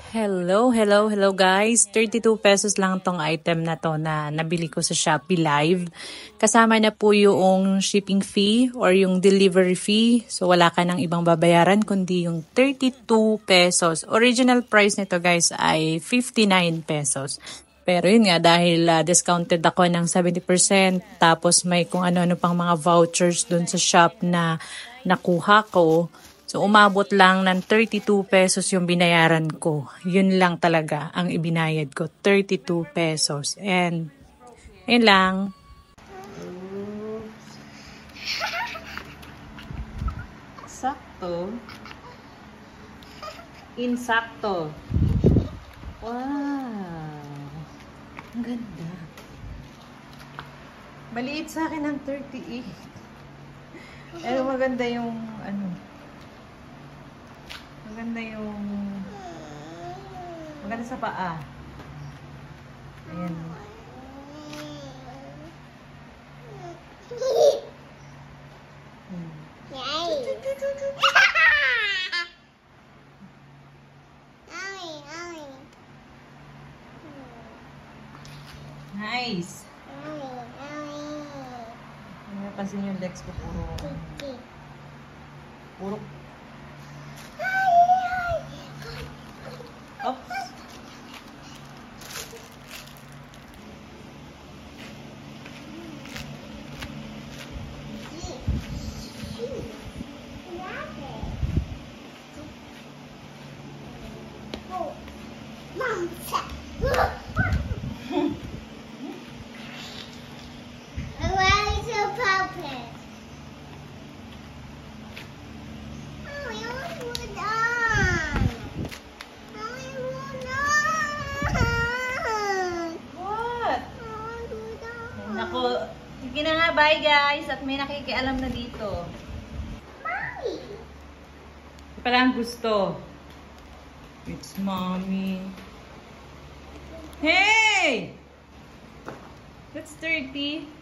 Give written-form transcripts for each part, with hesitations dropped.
Hello guys. 32 pesos lang tong item na to na nabili ko sa Shopee Live. Kasama na po yung shipping fee or yung delivery fee. So wala ka nang ibang babayaran kundi yung 32 pesos. Original price nito guys ay 59 pesos. Pero yun nga dahil discounted ako ng 70% tapos may kung ano-ano pang mga vouchers dun sa shop na nakuha ko. So, umabot lang ng 32 pesos yung binayaran ko. Yun lang talaga ang ibinayad ko. 32 pesos. And, yun lang. Sakto. Insakto. Wow. Ang ganda. Maliit sa akin ang 38. Pero maganda yung maganda sa paa. Ayan. Nice. Napansin yung legs ko puro oh. Sige na nga, bye guys. At may nakikialam na dito. Mommy! Pala ang gusto. It's mommy. Hey! That's 30.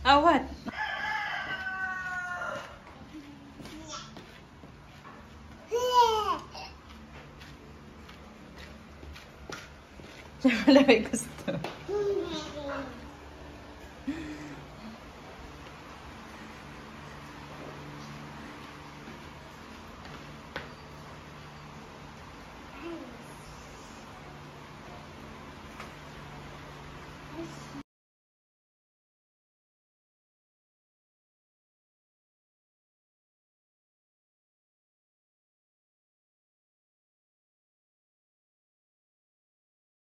Oh, what? Siya malaki gusto.